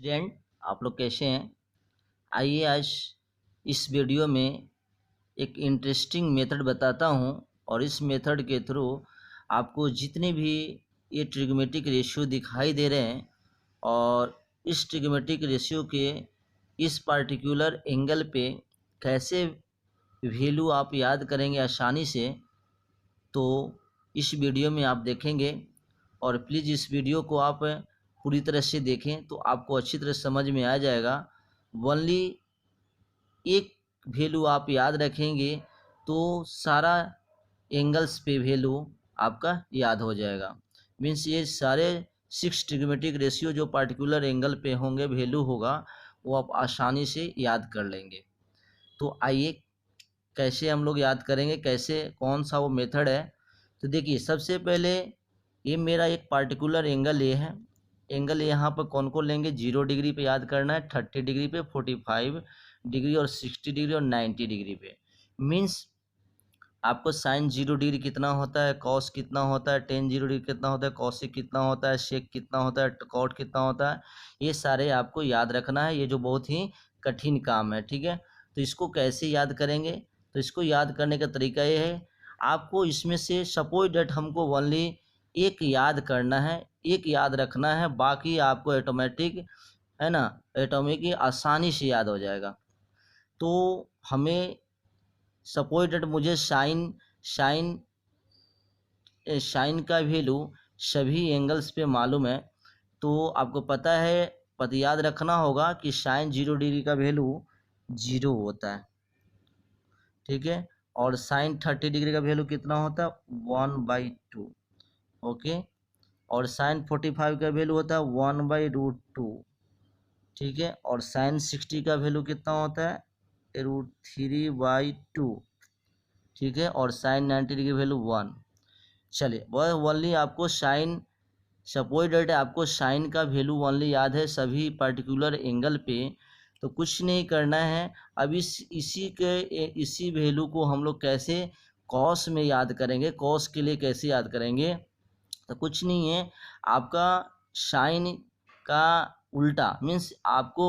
Student, आप लोग कैसे हैं? आइए आज इस वीडियो में एक इंटरेस्टिंग मेथड बताता हूं और इस मेथड के थ्रू आपको जितने भी ये ट्रिग्मेटिक रेशियो दिखाई दे रहे हैं और इस ट्रिग्मेटिक रेशियो के इस पार्टिकुलर एंगल पे कैसे वैल्यू आप याद करेंगे आसानी से, तो इस वीडियो में आप देखेंगे। और प्लीज़ इस वीडियो को आप पूरी तरह से देखें तो आपको अच्छी तरह समझ में आ जाएगा। ओनली एक वैल्यू आप याद रखेंगे तो सारा एंगल्स पे वैल्यू आपका याद हो जाएगा। मीन्स ये सारे 6 ट्रिग्मेटिक रेशियो जो पार्टिकुलर एंगल पे होंगे वैल्यू होगा वो आप आसानी से याद कर लेंगे। तो आइए कैसे हम लोग याद करेंगे, कैसे कौन सा वो मेथड है। तो देखिए, सबसे पहले ये मेरा एक पार्टिकुलर एंगल ये है। एंगल यहाँ पर कौन को लेंगे? 0 डिग्री पे याद करना है, 30 डिग्री पे, 45 डिग्री और 60 डिग्री और 90 डिग्री पे। मीन्स आपको साइन 0 डिग्री कितना होता है, कॉस कितना होता है, टेन 0 डिग्री कितना होता है, कॉसिक कितना होता है, शेक कितना होता है, कॉट कितना होता है, ये सारे आपको याद रखना है। ये जो बहुत ही कठिन काम है, ठीक है। तो इसको कैसे याद करेंगे? तो इसको याद करने का तरीका ये है, आपको इसमें से सपोज डेट हमको ओनली एक याद करना है, एक याद रखना है, बाकी आपको ऑटोमेटिक है ना, एटॉमिक ही आसानी से याद हो जाएगा। तो हमें सपोज डेट मुझे साइन साइन साइन का वैल्यू सभी एंगल्स पे मालूम है। तो आपको पता है, पता याद रखना होगा कि साइन 0 डिग्री का वैल्यू 0 होता है, ठीक है। और साइन 30 डिग्री का वैल्यू कितना होता है? 1/2, ओके। और साइन 45 का वैल्यू होता है 1/√2, ठीक है। और साइन 60 का वैल्यू कितना होता है? √3/2, ठीक है। और साइन 90 डिग्री वैल्यू 1। चलिए, वह ओनली आपको साइन, सपोज डेट आपको साइन का वैल्यू ओनली याद है सभी पर्टिकुलर एंगल पे, तो कुछ नहीं करना है। अब इसी वैल्यू को हम लोग कैसे कॉस में याद करेंगे, कॉस के लिए कैसे याद करेंगे? तो कुछ नहीं है, आपका साइन का उल्टा, मीन्स आपको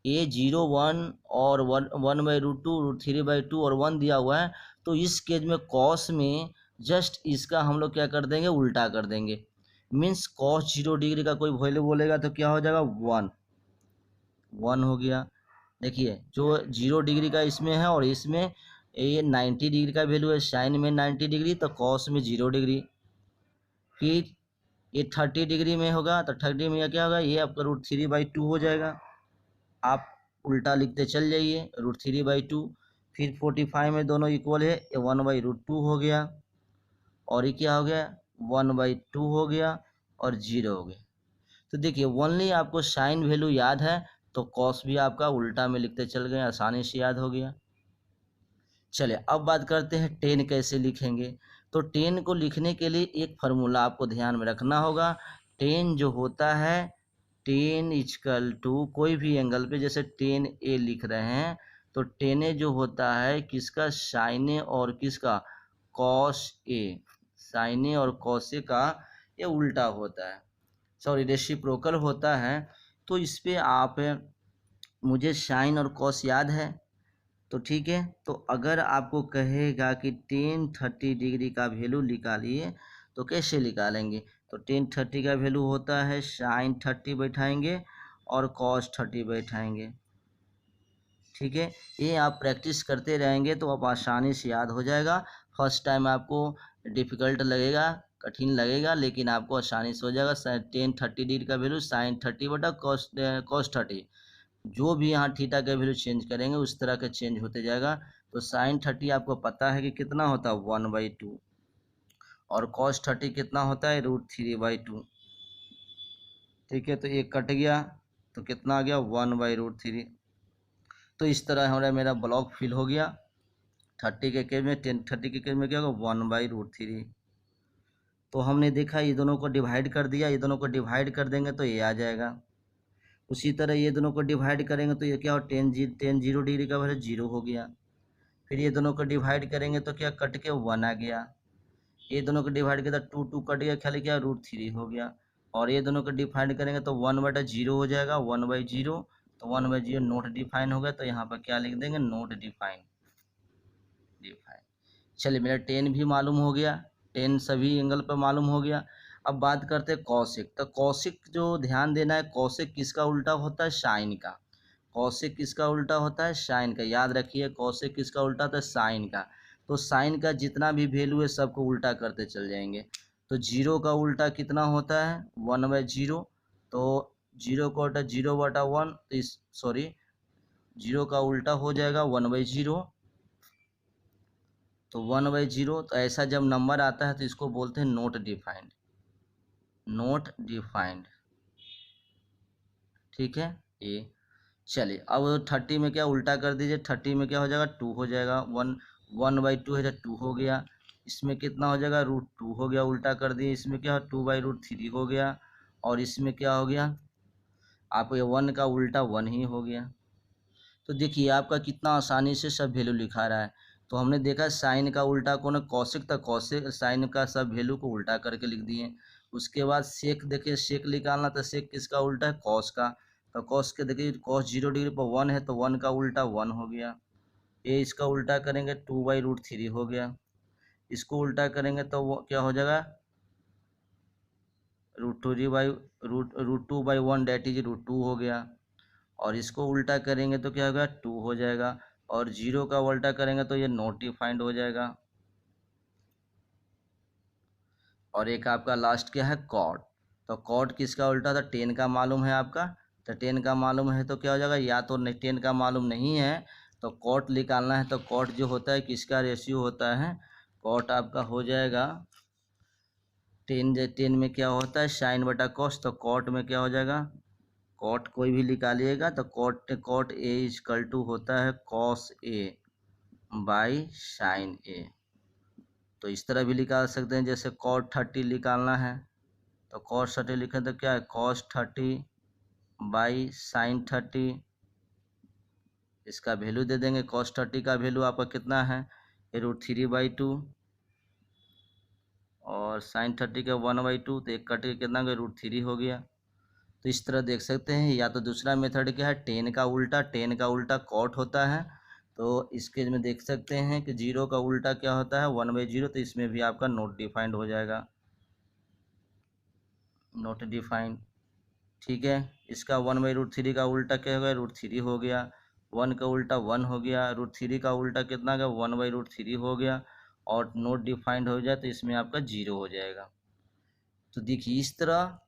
ए 0 1 और 1/√2, √3/2 और 1 दिया हुआ है। तो इस केस में कॉस में जस्ट इसका हम लोग क्या कर देंगे? उल्टा कर देंगे। मीन्स कॉस 0 डिग्री का कोई वैल्यू बोलेगा तो क्या हो जाएगा? 1 हो गया। देखिए, जो 0 डिग्री का इसमें है और इसमें ये 90 डिग्री का वैल्यू है, साइन में 90 डिग्री तो कॉस में 0 डिग्री। फिर ये 30 डिग्री में होगा तो 30 में क्या होगा? ये आपका √3/2 हो जाएगा। आप उल्टा लिखते चल जाइए, √3/2। फिर 45 में दोनों इक्वल है, ये 1/√2 हो गया। और ये क्या हो गया? 1/2 हो गया और 0 हो गया। तो देखिए, ओनली आपको साइन वैल्यू याद है तो कॉस भी आपका उल्टा में लिखते चल गए, आसानी से याद हो गया। चलिए, अब बात करते हैं टेन कैसे लिखेंगे। तो टेन को लिखने के लिए एक फार्मूला आपको ध्यान में रखना होगा। टेन जो होता है, टेन इजकल टू कोई भी एंगल पे, जैसे टेन ए लिख रहे हैं तो टेन ए जो होता है किसका? साइन ए और किसका? Cos A. साइन ए और कॉस ए का ये उल्टा होता है, सॉरी रेसिप्रोकल होता है। तो इस पे आप, मुझे साइन और कॉस याद है तो ठीक है। तो अगर आपको कहेगा कि टेन 30 डिग्री का वैल्यू निकालिए तो कैसे निकालेंगे? तो टेन 30 का वैल्यू होता है साइन 30 बैठाएंगे और कॉस 30 बैठाएंगे, ठीक है। ये आप प्रैक्टिस करते रहेंगे तो आप आसानी से याद हो जाएगा। फर्स्ट टाइम आपको डिफ़िकल्ट लगेगा, कठिन लगेगा, लेकिन आपको आसानी से हो जाएगा। टेन 30 डिग्री का वैल्यू साइन 30 बटा कॉस 30, जो भी यहाँ थीटा का वैल्यू चेंज करेंगे उस तरह का चेंज होते जाएगा। तो साइन 30 आपको पता है कि कितना होता है? 1/2। और कॉस 30 कितना होता है? √3/2, ठीक है। तो एक कट गया तो कितना आ गया? 1/√3। तो इस तरह हमारा मेरा ब्लॉक फिल हो गया। 30 के केस में, 30 के केस में क्या होगा? 1/√3। तो हमने देखा ये दोनों को डिवाइड कर दिया, ये दोनों को डिवाइड कर देंगे तो ये आ जाएगा। उसी तरह ये दोनों को डिवाइड करेंगे तो ये क्या हो? टेन 0 डिग्री का वैल्यू 0 हो गया। फिर ये दोनों को डिवाइड करेंगे तो क्या कट के 1 आ गया। ये दोनों को डिवाइड किया तो 2 कट गया, खाली क्या? √3 हो गया। और ये दोनों को डिफाइंड करेंगे तो 1/0 हो जाएगा, 1/0। तो 1/0 नोट डिफाइन हो गया, तो यहाँ पर क्या लिख देंगे, नोट डिफाइन। चलिए मेरा 10 भी मालूम हो गया, 10 सभी एंगल पर मालूम हो गया। अब बात करते हैं कौशिक। तो कौशिक जो ध्यान देना है, कौशिक किसका उल्टा होता है, साइन का। कौशिक किसका उल्टा होता है, साइन का। याद रखिए कौशिक किसका उल्टा होता है, साइन का। तो साइन का जितना भी वैल्यू है सबको उल्टा करते चल जाएंगे। तो जीरो का उल्टा कितना होता है, 1/0। तो जीरो का उल्टा 0/1, इस सॉरी जीरो का उल्टा हो जाएगा 1/0। तो 1/0, तो ऐसा जब नंबर आता है तो इसको बोलते हैं नोट डिफाइंड, नोट डिफाइंड। ठीक है ये। चलिए अब 30 में क्या उल्टा कर दीजिए, 30 में क्या हो जाएगा, 2 हो जाएगा। 1/2 है, 2 हो गया। इसमें कितना हो जाएगा, √2 हो गया। उल्टा कर दिए, इसमें क्या, 2/√3 हो गया। और इसमें क्या हो गया, आप ये 1 का उल्टा 1 ही हो गया। तो देखिए आपका कितना आसानी से सब वैल्यू लिखा रहा है। तो हमने देखा साइन का उल्टा कौन है, कौशिक, था कौशिक साइन का सब वैल्यू को उल्टा करके लिख दिए। उसके बाद सेक, देखिए सेक निकालना, तो सेक किसका उल्टा है, कॉस का। तो कॉस के देखिए कॉस 0 डिग्री पर 1 है, तो 1 का उल्टा 1 हो गया। ये इसका उल्टा करेंगे 2/√3 हो गया। इसको उल्टा करेंगे तो वो क्या हो जाएगा, √2/1 डेट इज √2 हो गया। और इसको उल्टा करेंगे तो क्या होगा, 2 हो जाएगा। और 0 का उल्टा करेंगे तो ये नॉट डिफाइंड हो जाएगा। और एक आपका लास्ट क्या है, कॉट। तो कॉट किसका उल्टा था, 10 का मालूम है आपका। तो 10 का मालूम है तो क्या हो जाएगा, या तो 10 का मालूम नहीं है तो कॉट निकालना है। तो कॉट जो होता है किसका रेशियो होता है, कॉट आपका हो जाएगा 10 में क्या होता है, साइन बटा कॉस। तो कॉट में क्या हो जाएगा, कॉट कोई भी निकालिएगा तो cot cot A equal to होता है cos A by sine A. तो इस तरह भी निकाल सकते हैं, जैसे कॉट 30 निकालना है तो कॉस 30 लिखें तो क्या है, कॉस 30 बाई साइन 30। इसका वैल्यू दे देंगे, कॉस 30 का वैल्यू आपका कितना है, √3/2। और साइन 30 का 1/2, तो एक कट के कितना गया, √3 हो गया। तो इस तरह देख सकते हैं। या तो दूसरा मेथड क्या है, 10 का उल्टा, 10 का उल्टा कॉट होता है। तो इसके में देख सकते हैं कि 0 का उल्टा क्या होता है, 1/0। तो इसमें भी आपका नोट डिफाइंड हो जाएगा, नोट डिफाइंड। ठीक है। इसका 1/√3 का उल्टा क्या हो गया, √3 हो गया। 1 का उल्टा 1 हो गया, √3 का उल्टा कितना गया, 1/√3 हो गया। और नोट डिफाइंड हो जाए तो इसमें आपका 0 हो जाएगा। तो देखिए इस तरह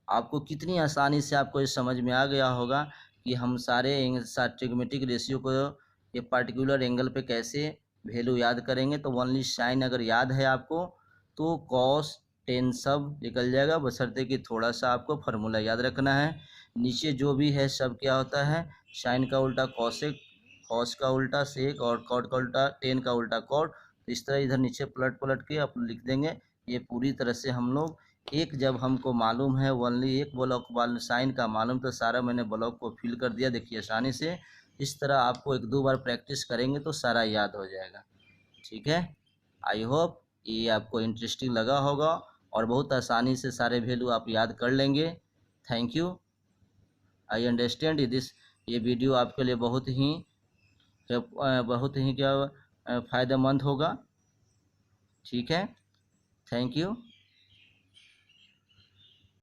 आपको कितनी आसानी से आपको ये समझ में आ गया होगा कि हम सारे ट्रिग्मेटिक रेशियो को ये पार्टिकुलर एंगल पे कैसे वैल्यू याद करेंगे। तो ओनली साइन अगर याद है आपको तो कॉस 10 सब निकल जाएगा, बशर्ते कि थोड़ा सा आपको फार्मूला याद रखना है। नीचे जो भी है सब क्या होता है, साइन का उल्टा कॉसेक, कॉस का उल्टा सेक, और कॉट का उल्टा 10 का उल्टा कॉट। तो इस तरह इधर नीचे पलट पलट के आप लिख देंगे। ये पूरी तरह से हम लोग एक, जब हमको मालूम है ओनली एक ब्लॉक वाले साइन का मालूम, तो सारा मैंने ब्लॉक को फिल कर दिया, देखिए आसानी से। इस तरह आपको 1-2 बार प्रैक्टिस करेंगे तो सारा याद हो जाएगा। ठीक है। आई होप ये आपको इंटरेस्टिंग लगा होगा और बहुत आसानी से सारे वैल्यू आप याद कर लेंगे। Thank you. I understand this. ये वीडियो आपके लिए बहुत ही क्या फ़ायदेमंद होगा। ठीक है। Thank you.